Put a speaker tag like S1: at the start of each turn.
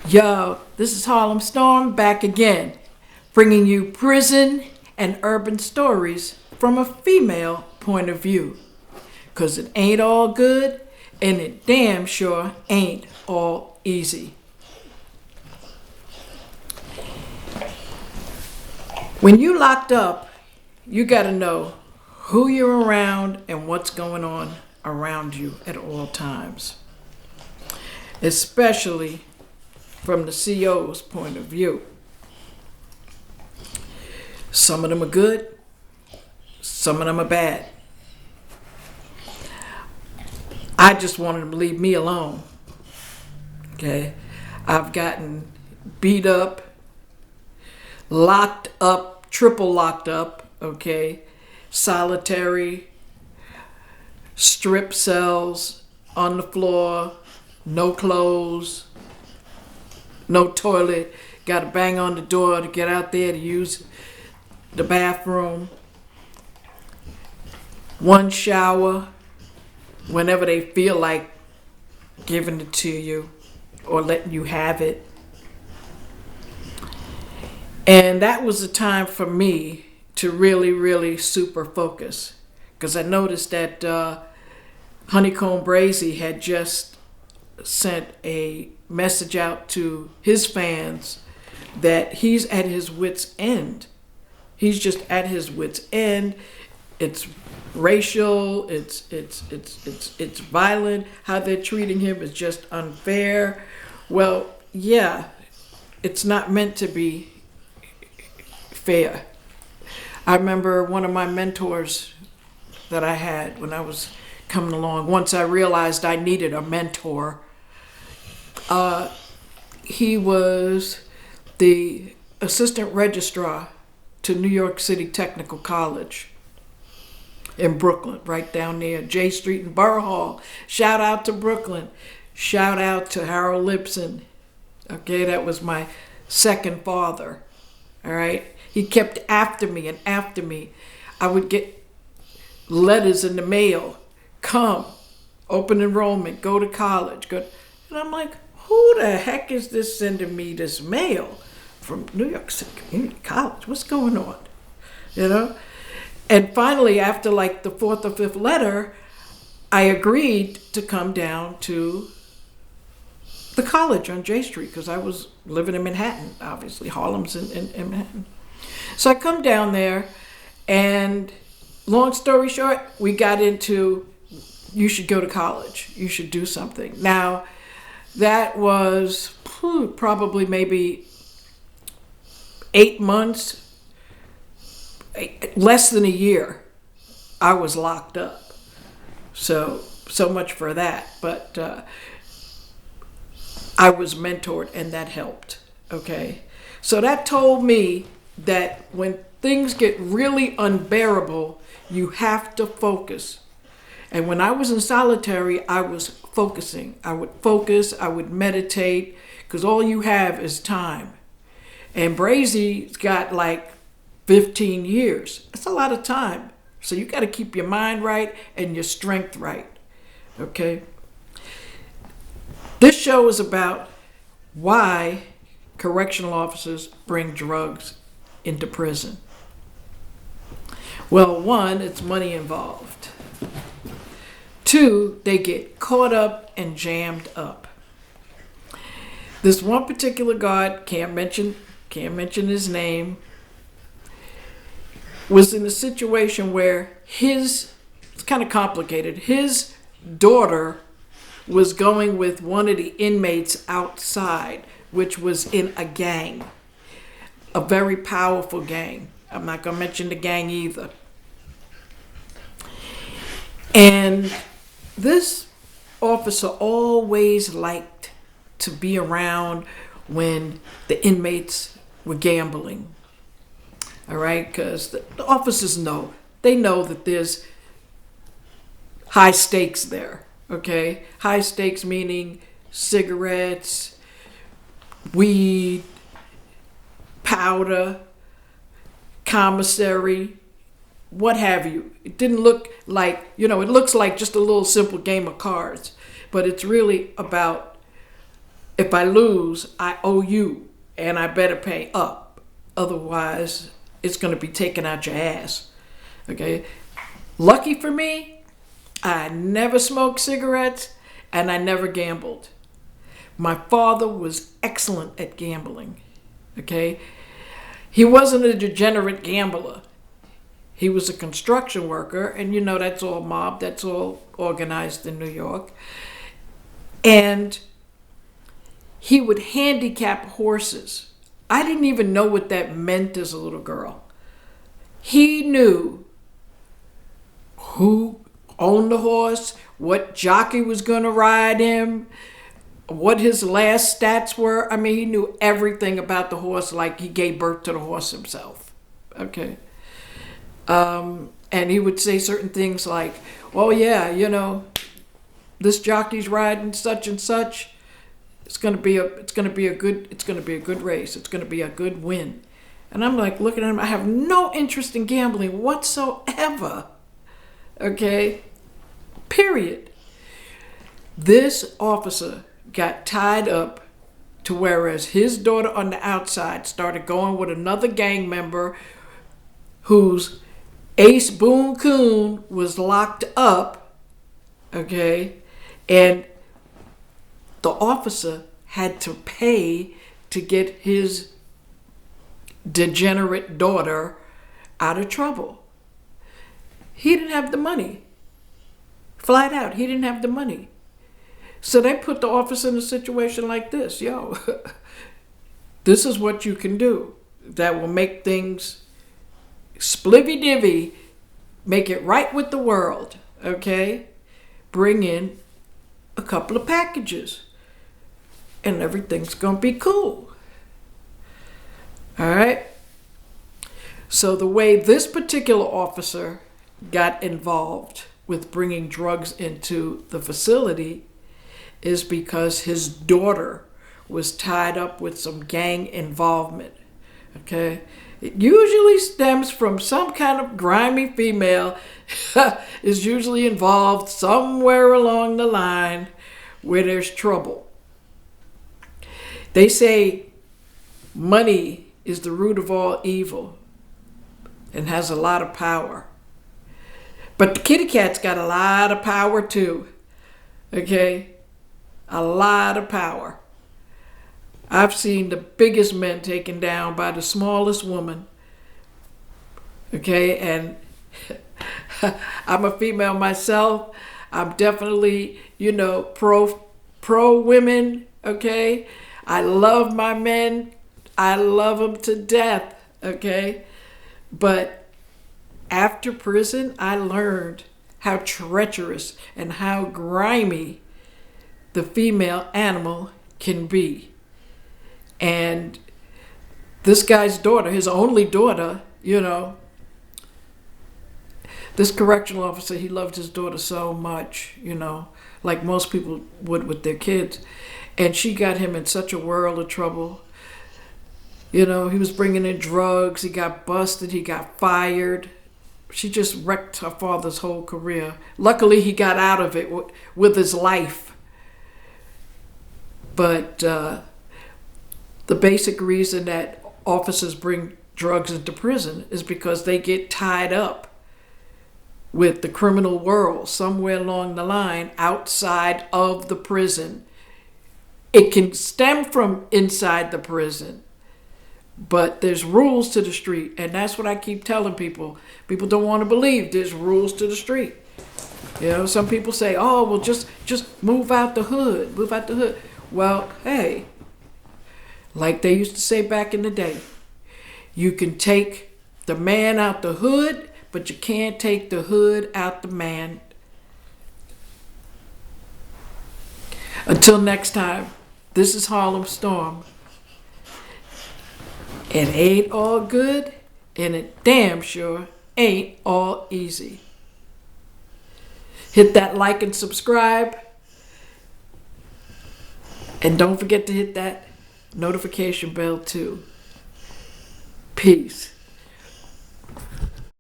S1: Yo, this is Harlem Storm back again, bringing you prison and urban stories from a female point of view. 'Cause it ain't all good, and it damn sure ain't all easy. When you locked up, you gotta know who you're around and what's going on around you at all times. Especially from the CO's point of view. Some of them are good, some of them are bad. I just wanted them to leave me alone. Okay? I've gotten beat up, locked up, triple locked up, okay? Solitary, strip cells, on the floor, no clothes, no toilet, got to bang on the door to get out there to use the bathroom. One shower whenever they feel like giving it to you or letting you have it. And that was a time for me to really super focus, because I noticed that Honeycomb Brazy had just sent a message out to his fans that he's at his wit's end. He's just at his wit's end. It's racial, it's violent. How they're treating him is just unfair. Well, yeah, it's not meant to be fair. I remember one of my mentors that I had when I was coming along, once I realized I needed a mentor. He was the assistant registrar to New York City Technical College in Brooklyn, right down near J Street and Borough Hall. Shout out to Brooklyn. Shout out to Harold Lipson. Okay, that was my second father. All right. He kept after me and after me. I would get letters in the mail. Come, open enrollment, go to college. Go. And I'm like, who the heck is this sending me this mail from New York City Community College? What's going on? You know? And finally, after like the fourth or fifth letter, I agreed to come down to the college on J Street, because I was living in Manhattan, obviously. Harlem's in Manhattan. So I come down there, and long story short, we got into, you should go to college. You should do something. Now, that was probably maybe 8 months, less than a year, I was locked up. So much for that. But I was mentored, and that helped. Okay? So that told me that when things get really unbearable, you have to focus. And when I was in solitary, I was focusing. I would focus, I would meditate, because all you have is time. And Brazy's got like 15 years. That's a lot of time. So you got to keep your mind right and your strength right. Okay? This show is about why correctional officers bring drugs into prison. Well, one, it's money involved. Two, they get caught up and jammed up. This one particular guard, can't mention his name, was in a situation where it's kind of complicated. His daughter was going with one of the inmates outside, which was in a gang, a very powerful gang. I'm not going to mention the gang either. And this officer always liked to be around when the inmates were gambling. All right? Because the officers know. They know that there's high stakes there. Okay? High stakes meaning cigarettes, weed, powder, commissary, what have you. It didn't look like, it looks like just a little simple game of cards, but it's really about if I lose, I owe you, and I better pay up. Otherwise, it's going to be taken out your ass. Okay? Lucky for me, I never smoked cigarettes, and I never gambled. My father was excellent at gambling. Okay? He wasn't a degenerate gambler. He was a construction worker, and you know that's all mob, that's all organized in New York. And he would handicap horses. I didn't even know what that meant as a little girl. He knew who owned the horse, what jockey was going to ride him, what his last stats were. I mean, he knew everything about the horse like he gave birth to the horse himself. Okay. And he would say certain things like, oh yeah, you know, this jockey's riding such and such. It's gonna be a good race. It's gonna be a good win. And I'm like looking at him, I have no interest in gambling whatsoever. Okay? Period. This officer got tied up to whereas his daughter on the outside started going with another gang member whose Ace Boone Coon was locked up, okay? And the officer had to pay to get his degenerate daughter out of trouble. He didn't have the money. Flat out, he didn't have the money. So they put the officer in a situation like this. Yo, this is what you can do that will make things splivvy-divvy, make it right with the world, okay? Bring in a couple of packages and everything's gonna be cool. All right? So the way this particular officer got involved with bringing drugs into the facility is because his daughter was tied up with some gang involvement, okay? It usually stems from some kind of grimy female is usually involved somewhere along the line where there's trouble. They say money is the root of all evil and has a lot of power. But the kitty cat's got a lot of power too, okay? A lot of power. I've seen the biggest men taken down by the smallest woman. Okay, and I'm a female myself. I'm definitely, you know, pro women, okay? I love my men. I love them to death, okay? But after prison, I learned how treacherous and how grimy the female animal can be. And this guy's daughter, his only daughter, you know, this correctional officer, he loved his daughter so much, you know, like most people would with their kids. And she got him in such a world of trouble. You know, he was bringing in drugs. He got busted. He got fired. She just wrecked her father's whole career. Luckily, he got out of it with his life. But the basic reason that officers bring drugs into prison is because they get tied up with the criminal world somewhere along the line outside of the prison. It can stem from inside the prison, but there's rules to the street, and that's what I keep telling people. People don't want to believe there's rules to the street. You know, some people say, oh, well, just move out the hood, move out the hood. Well, hey, like they used to say back in the day, you can take the man out the hood, but you can't take the hood out the man. Until next time, this is Harlem Storm. It ain't all good, and it damn sure ain't all easy. Hit that like and subscribe. And don't forget to hit that notification bell too. Peace.